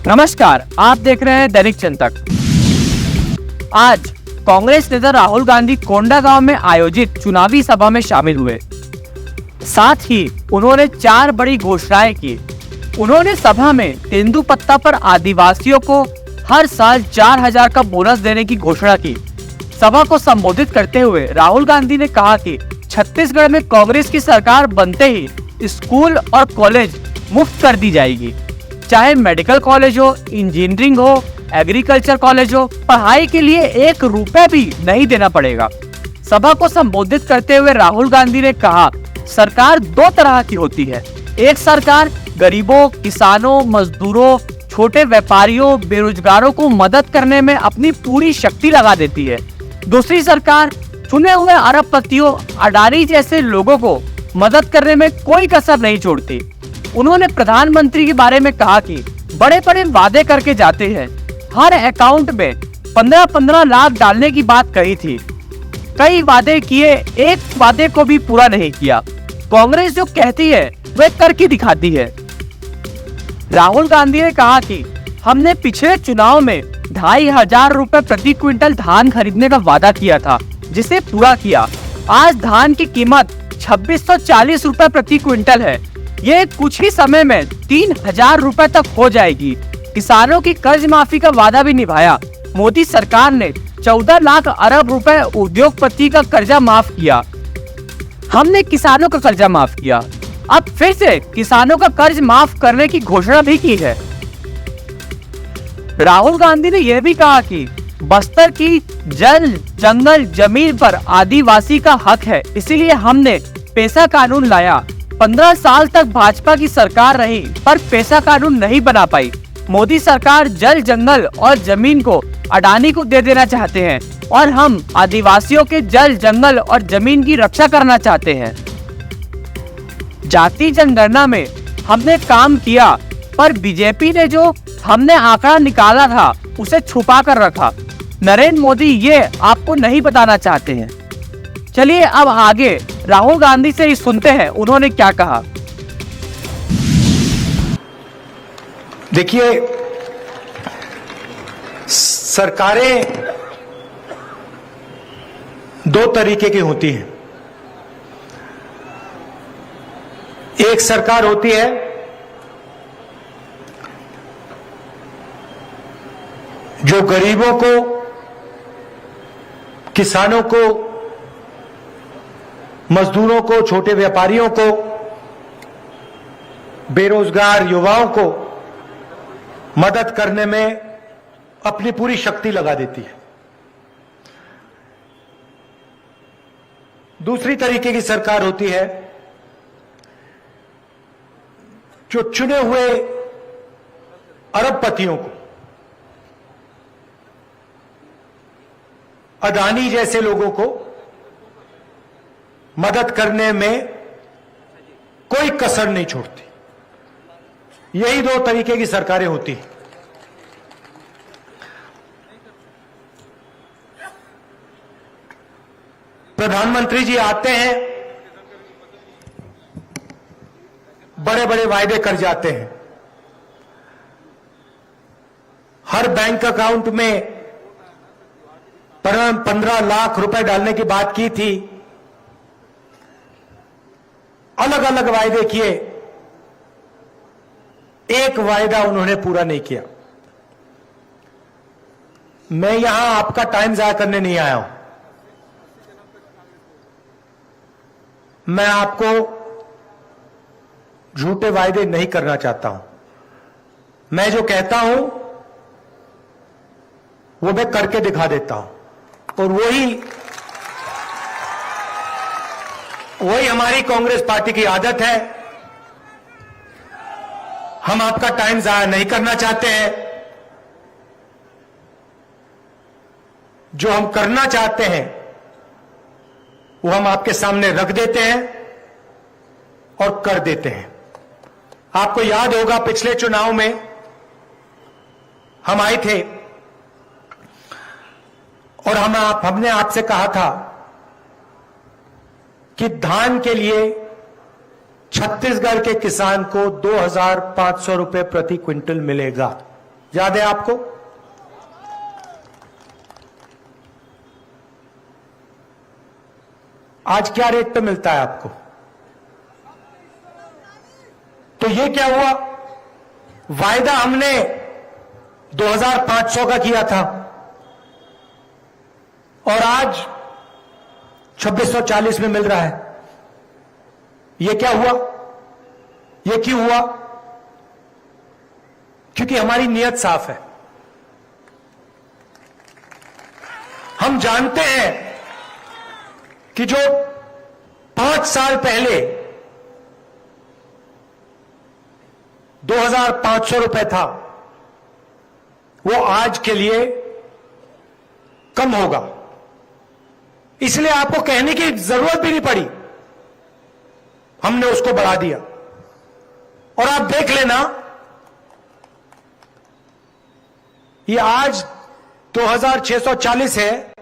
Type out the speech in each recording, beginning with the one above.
नमस्कार, आप देख रहे हैं दैनिक जनतक। आज कांग्रेस नेता राहुल गांधी कोंडागांव में आयोजित चुनावी सभा में शामिल हुए। साथ ही उन्होंने 4 बड़ी घोषणाएं की। उन्होंने सभा में तेंदुपत्ता पर आदिवासियों को हर साल 4000 का बोनस देने की घोषणा की। सभा को संबोधित करते हुए राहुल गांधी ने कहा कि छत्तीसगढ़ में कांग्रेस की सरकार बनते ही स्कूल और कॉलेज मुफ्त कर दी जाएगी। चाहे मेडिकल कॉलेज हो, इंजीनियरिंग हो, एग्रीकल्चर कॉलेज हो, पढ़ाई के लिए 1 रुपए भी नहीं देना पड़ेगा। सभा को संबोधित करते हुए राहुल गांधी ने कहा, सरकार 2 तरह की होती है। एक सरकार गरीबों, किसानों, मजदूरों, छोटे व्यापारियों, बेरोजगारों को मदद करने में अपनी पूरी शक्ति लगा देती है। दूसरी सरकार चुने हुए अरबपतियों, अडानी जैसे लोगों को मदद करने में कोई कसर नहीं छोड़ती। उन्होंने प्रधानमंत्री के बारे में कहा कि बड़े बड़े वादे करके जाते हैं। हर अकाउंट में 15-15 लाख डालने की बात कही थी। कई वादे किए, एक वादे को भी पूरा नहीं किया। कांग्रेस जो कहती है वह करके दिखाती है। राहुल गांधी ने कहा कि हमने पिछले चुनाव में 2500 रुपए प्रति क्विंटल धान खरीदने का वादा किया था, जिसे पूरा किया। आज धान की कीमत 2640 रुपए प्रति क्विंटल है। ये कुछ ही समय में 3000 रुपए तक हो जाएगी। किसानों की कर्ज माफी का वादा भी निभाया। मोदी सरकार ने 14 लाख अरब रुपए उद्योगपति का कर्जा माफ किया। हमने किसानों का कर्जा माफ किया। अब फिर से किसानों का कर्ज माफ करने की घोषणा भी की है। राहुल गांधी ने यह भी कहा कि बस्तर की जल, जंगल, जमीन पर आदिवासी का हक है, इसीलिए हमने पेसा कानून लाया। 15 साल तक भाजपा की सरकार रही, पर पेसा कानून नहीं बना पाई। मोदी सरकार जल, जंगल और जमीन को अडानी को दे देना चाहते हैं और हम आदिवासियों के जल, जंगल और जमीन की रक्षा करना चाहते हैं। जाति जनगणना में हमने काम किया, पर बीजेपी ने जो हमने आंकड़ा निकाला था उसे छुपा कर रखा। नरेंद्र मोदी ये आपको नहीं बताना चाहते हैं। चलिए अब आगे राहुल गांधी से ही सुनते हैं उन्होंने क्या कहा। देखिए, सरकारें 2 तरीके की होती हैं। एक सरकार होती है जो गरीबों को, किसानों को, मजदूरों को, छोटे व्यापारियों को, बेरोजगार युवाओं को मदद करने में अपनी पूरी शक्ति लगा देती है। दूसरी तरीके की सरकार होती है जो चुने हुए अरबपतियों को, अडानी जैसे लोगों को मदद करने में कोई कसर नहीं छोड़ती। यही 2 तरीके की सरकारें होती हैं। प्रधानमंत्री जी आते हैं, बड़े बड़े वायदे कर जाते हैं। हर बैंक अकाउंट में 15 लाख रुपए डालने की बात की थी। अलग अलग वायदे किए, एक वायदा उन्होंने पूरा नहीं किया। मैं यहां आपका टाइम जाया करने नहीं आया हूं। मैं आपको झूठे वायदे नहीं करना चाहता हूं। मैं जो कहता हूं वो मैं करके दिखा देता हूं, और वही हमारी कांग्रेस पार्टी की आदत है। हम आपका टाइम जाया नहीं करना चाहते हैं। जो हम करना चाहते हैं वो हम आपके सामने रख देते हैं और कर देते हैं। आपको याद होगा, पिछले चुनाव में हम आए थे और हमने आपसे कहा था कि धान के लिए छत्तीसगढ़ के किसान को 2500 रुपए प्रति क्विंटल मिलेगा। याद है आपको? आज क्या रेट पे मिलता है आपको? तो ये क्या हुआ? वायदा हमने 2500 का किया था और आज 2640 में मिल रहा है। ये क्या हुआ? ये क्यों हुआ? क्योंकि हमारी नीयत साफ है। हम जानते हैं कि जो 5 साल पहले 2500 रुपए था, वो आज के लिए कम होगा। इसलिए आपको कहने की जरूरत भी नहीं पड़ी, हमने उसको बढ़ा दिया। और आप देख लेना, ये आज 2640 है,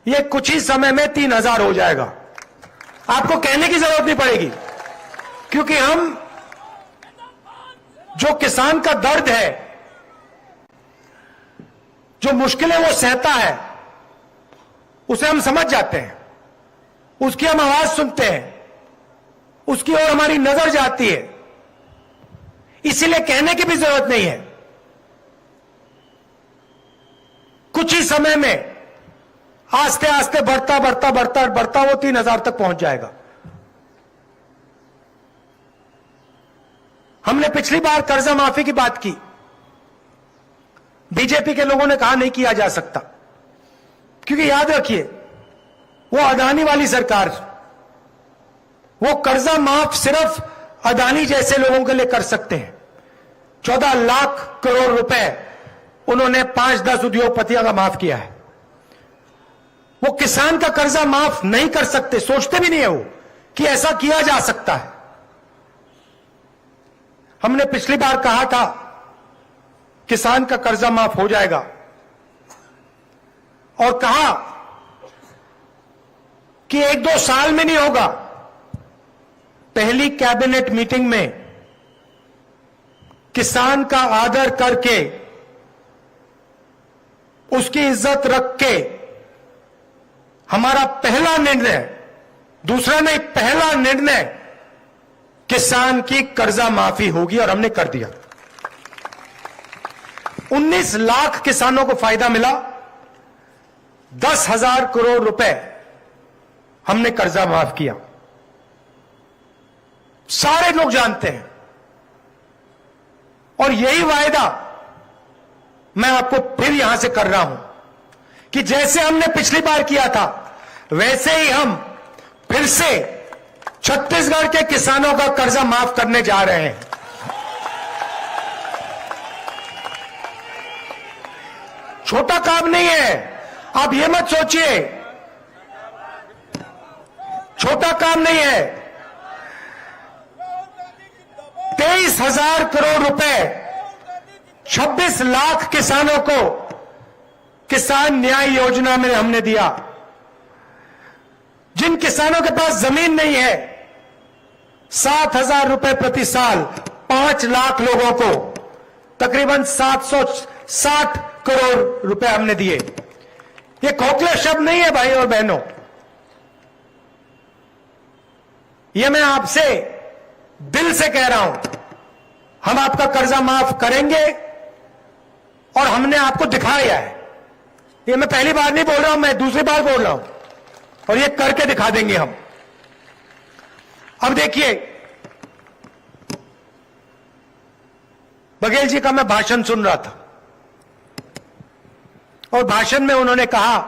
ये कुछ ही समय में 3000 हो जाएगा। आपको कहने की जरूरत नहीं पड़ेगी, क्योंकि हम जो किसान का दर्द है, जो मुश्किलें वो सहता है, उसे हम समझ जाते हैं, उसकी हम आवाज सुनते हैं, उसकी ओर हमारी नजर जाती है। इसीलिए कहने की भी जरूरत नहीं है। कुछ ही समय में आस्ते आस्ते बढ़ता बढ़ता बढ़ता बढ़ता वो 3000 तक पहुंच जाएगा। हमने पिछली बार कर्जा माफी की बात की, बीजेपी के लोगों ने कहा नहीं किया जा सकता, क्योंकि याद रखिए, वो अदानी वाली सरकार, वो कर्जा माफ सिर्फ अदानी जैसे लोगों के लिए कर सकते हैं। 14 लाख करोड़ रुपए उन्होंने 5-10 उद्योगपतियों का माफ किया है। वो किसान का कर्जा माफ नहीं कर सकते, सोचते भी नहीं है वो कि ऐसा किया जा सकता है। हमने पिछली बार कहा था किसान का कर्जा माफ हो जाएगा, और कहा कि 1-2 साल में नहीं होगा। पहली कैबिनेट मीटिंग में किसान का आदर करके, उसकी इज्जत रख के, हमारा पहला निर्णय, दूसरा नहीं, पहला निर्णय, किसान की कर्जा माफी होगी, और हमने कर दिया। 19 लाख किसानों को फायदा मिला, 10,000 करोड़ रुपए हमने कर्जा माफ किया। सारे लोग जानते हैं, और यही वायदा मैं आपको फिर यहां से कर रहा हूं कि जैसे हमने पिछली बार किया था, वैसे ही हम फिर से छत्तीसगढ़ के किसानों का कर्जा माफ करने जा रहे हैं। छोटा काम नहीं है, आप ये मत सोचिए, छोटा काम नहीं है। 23,000 करोड़ रुपए 26 लाख किसानों को किसान न्याय योजना में हमने दिया। जिन किसानों के पास जमीन नहीं है, 7,000 रुपए प्रति साल 5 लाख लोगों को तकरीबन 760 करोड़ रुपए हमने दिए। ये खोखले शब्द नहीं है भाई और बहनों, ये मैं आपसे दिल से कह रहा हूं। हम आपका कर्जा माफ करेंगे, और हमने आपको दिखाया है। ये मैं पहली बार नहीं बोल रहा हूं, मैं दूसरी बार बोल रहा हूं, और ये करके दिखा देंगे हम। अब देखिए, बघेल जी का मैं भाषण सुन रहा था, और भाषण में उन्होंने कहा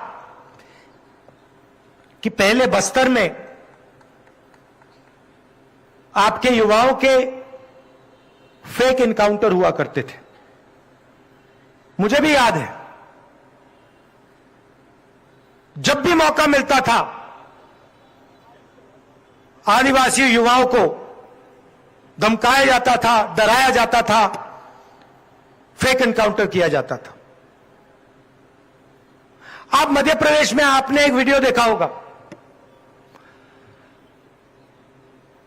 कि पहले बस्तर में आपके युवाओं के फेक इनकाउंटर हुआ करते थे। मुझे भी याद है, जब भी मौका मिलता था, आदिवासी युवाओं को धमकाया जाता था, डराया जाता था, फेक एनकाउंटर किया जाता था। आप मध्य प्रदेश में आपने एक वीडियो देखा होगा,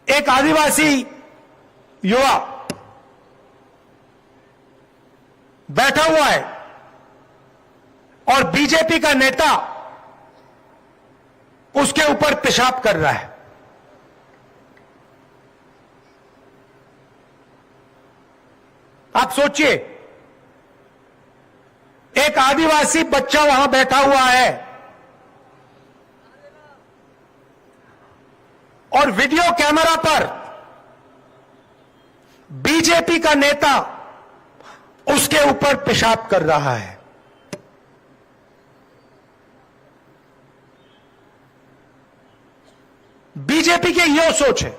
एक आदिवासी युवा बैठा हुआ है और बीजेपी का नेता उसके ऊपर पेशाब कर रहा है। आप सोचिए, एक आदिवासी बच्चा वहां बैठा हुआ है और वीडियो कैमरा पर बीजेपी का नेता उसके ऊपर पेशाब कर रहा है। बीजेपी की यह सोच है।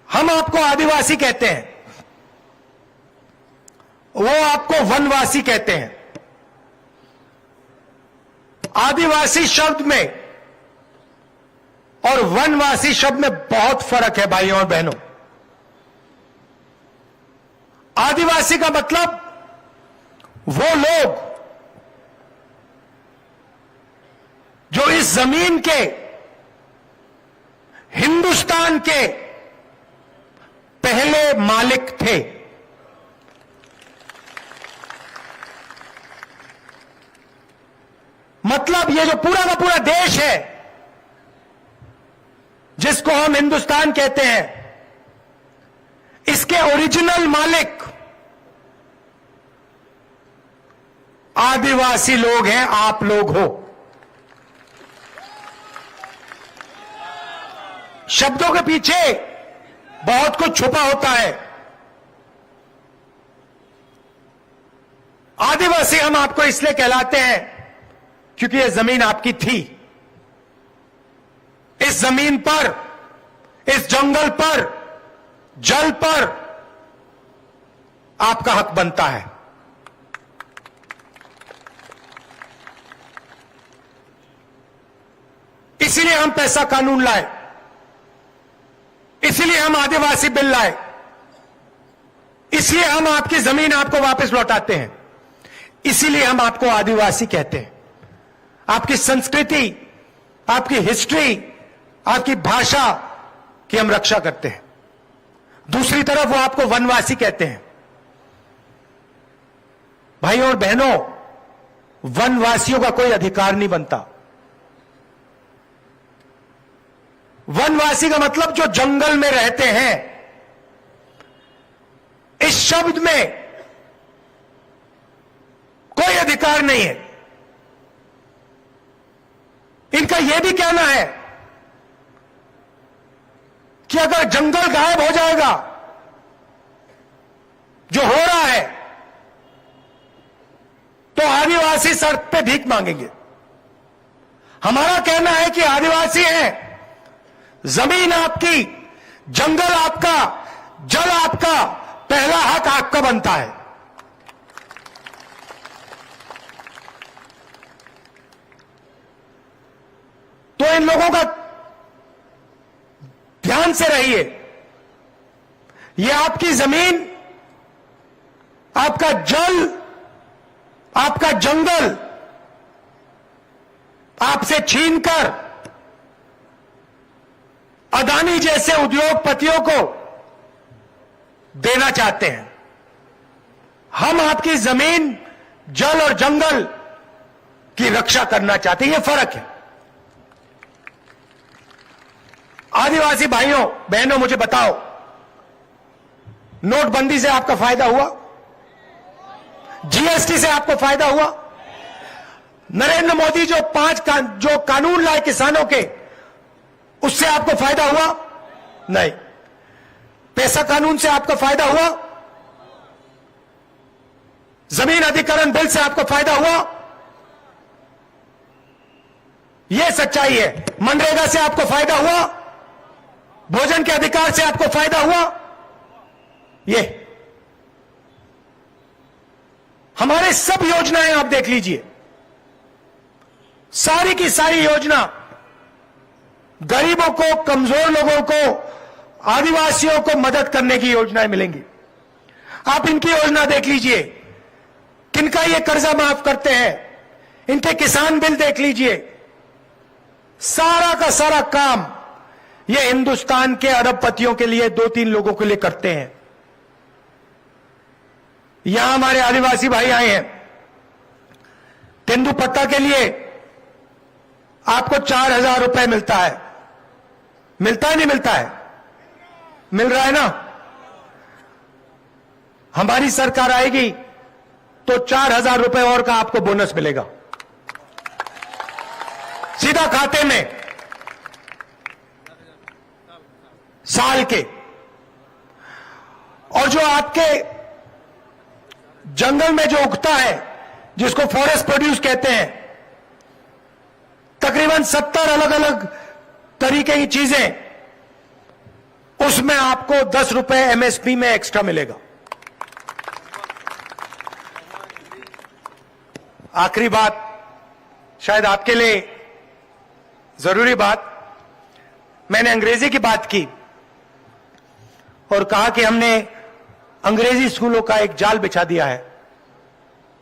हम आपको आदिवासी कहते हैं, वो आपको वनवासी कहते हैं। आदिवासी शब्द में और वनवासी शब्द में बहुत फर्क है भाइयों और बहनों। आदिवासी का मतलब वो लोग जो इस जमीन के, हिंदुस्तान के पहले मालिक थे। मतलब ये जो पूरा का पूरा देश है जिसको हम हिंदुस्तान कहते हैं, इसके ओरिजिनल मालिक आदिवासी लोग हैं, आप लोग हो। शब्दों के पीछे बहुत कुछ छुपा होता है। आदिवासी हम आपको इसलिए कहलाते हैं क्योंकि यह जमीन आपकी थी। इस जमीन पर, इस जंगल पर, जल पर आपका हक बनता है। इसीलिए हम पैसा कानून लाए, इसलिए हम आदिवासी बिल लाए, इसलिए हम आपकी जमीन आपको वापस लौटाते हैं, इसीलिए हम आपको आदिवासी कहते हैं। आपकी संस्कृति, आपकी हिस्ट्री, आपकी भाषा की हम रक्षा करते हैं। दूसरी तरफ वो आपको वनवासी कहते हैं। भाइयों और बहनों, वनवासियों का कोई अधिकार नहीं बनता। वनवासी का मतलब जो जंगल में रहते हैं। इस शब्द में कोई अधिकार नहीं है। इनका यह भी कहना है कि अगर जंगल गायब हो जाएगा, जो हो रहा है, तो आदिवासी सड़क पे भीख मांगेंगे। हमारा कहना है कि आदिवासी हैं, जमीन आपकी, जंगल आपका, जल आपका, पहला हक आपका बनता है। तो इन लोगों का ध्यान से रहिए। ये आपकी जमीन, आपका जल, आपका जंगल आपसे छीनकर अदानी जैसे उद्योगपतियों को देना चाहते हैं। हम आपकी जमीन, जल और जंगल की रक्षा करना चाहते हैं। यह फर्क है। आदिवासी भाइयों बहनों, मुझे बताओ, नोटबंदी से आपका फायदा हुआ? जीएसटी से आपको फायदा हुआ? नरेंद्र मोदी जो जो कानून लाए किसानों के, उससे आपको फायदा हुआ? नहीं। पैसा कानून से आपको फायदा हुआ? जमीन अधिग्रहण बिल से आपको फायदा हुआ? यह सच्चाई है। मनरेगा से आपको फायदा हुआ? भोजन के अधिकार से आपको फायदा हुआ? ये हमारे सब योजनाएं आप देख लीजिए, सारी की सारी योजना गरीबों को, कमजोर लोगों को, आदिवासियों को मदद करने की योजनाएं मिलेंगी। आप इनकी योजना देख लीजिए, किनका ये कर्जा माफ करते हैं, इनके किसान बिल देख लीजिए। सारा का सारा काम ये हिंदुस्तान के अरबपतियों के लिए, 2-3 लोगों के लिए करते हैं। यहां हमारे आदिवासी भाई आए हैं। तेंदुपत्ता के लिए आपको 4,000 रुपए मिलता है। मिलता है नहीं मिलता है? मिल रहा है ना? हमारी सरकार आएगी तो 4,000 रुपए और का आपको बोनस मिलेगा सीधा खाते में, साल के। और जो आपके जंगल में जो उगता है, जिसको फॉरेस्ट प्रोड्यूस कहते हैं, तकरीबन 70 अलग अलग तरीके की चीजें, उसमें आपको 10 रुपए एमएसपी में एक्स्ट्रा मिलेगा। आखिरी बात, शायद आपके लिए जरूरी बात, मैंने अंग्रेजी की बात की और कहा कि हमने अंग्रेजी स्कूलों का एक जाल बिछा दिया है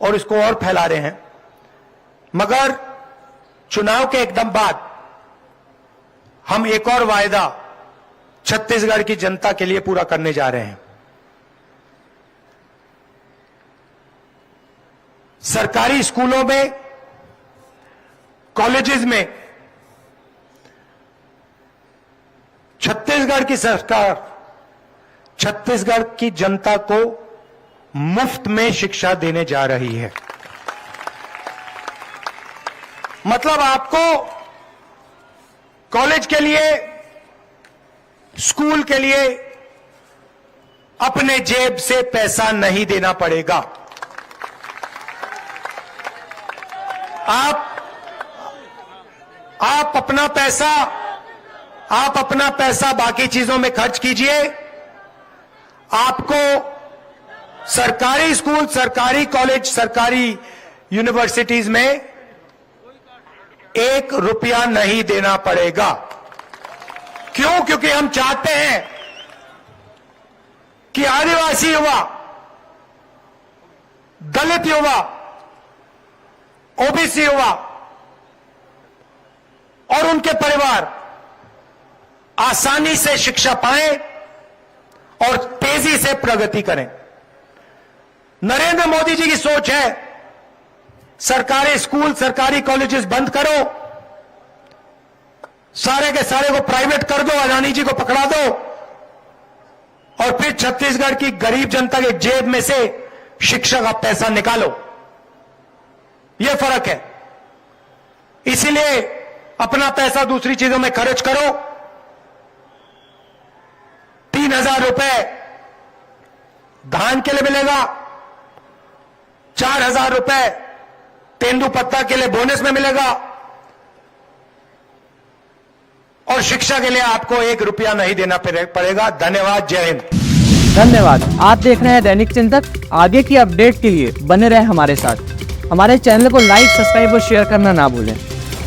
और इसको और फैला रहे हैं। मगर चुनाव के एकदम बाद हम एक और वायदा छत्तीसगढ़ की जनता के लिए पूरा करने जा रहे हैं। सरकारी स्कूलों में, कॉलेजेस में छत्तीसगढ़ की सरकार छत्तीसगढ़ की जनता को मुफ्त में शिक्षा देने जा रही है। मतलब आपको कॉलेज के लिए, स्कूल के लिए अपने जेब से पैसा नहीं देना पड़ेगा। आप अपना पैसा बाकी चीजों में खर्च कीजिए। आपको सरकारी स्कूल, सरकारी कॉलेज, सरकारी यूनिवर्सिटीज में 1 रुपया नहीं देना पड़ेगा। क्यों? क्योंकि हम चाहते हैं कि आदिवासी युवा, दलित युवा, ओबीसी युवा और उनके परिवार आसानी से शिक्षा पाएं और तेजी से प्रगति करें। नरेंद्र मोदी जी की सोच है, सरकारी स्कूल, सरकारी कॉलेजेस बंद करो, सारे के सारे को प्राइवेट कर दो, अडानी जी को पकड़ा दो और फिर छत्तीसगढ़ की गरीब जनता के जेब में से शिक्षा का पैसा निकालो। यह फर्क है। इसीलिए अपना पैसा दूसरी चीजों में खर्च करो। 3,000 रुपए धान के लिए मिलेगा, 4,000 रुपए तेंदुपत्ता के लिए बोनस में मिलेगा और शिक्षा के लिए आपको 1 रुपया नहीं देना पड़ेगा। धन्यवाद। जय हिंद। धन्यवाद। आप देख रहे हैं दैनिक चिंतक। आगे की अपडेट के लिए बने रहे हमारे साथ। हमारे चैनल को लाइक, सब्सक्राइब और शेयर करना ना भूलें।